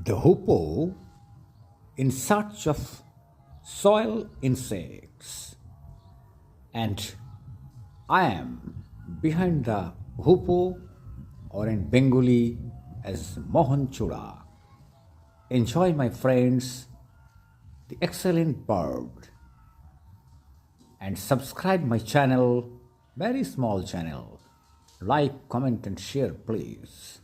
The hoopoe in search of soil insects, and I am behind the hoopoe, or in Bengali as mohonchura. Enjoy, my friends, the excellent bird, and subscribe my channel, very small channel. Like, comment, and share, please.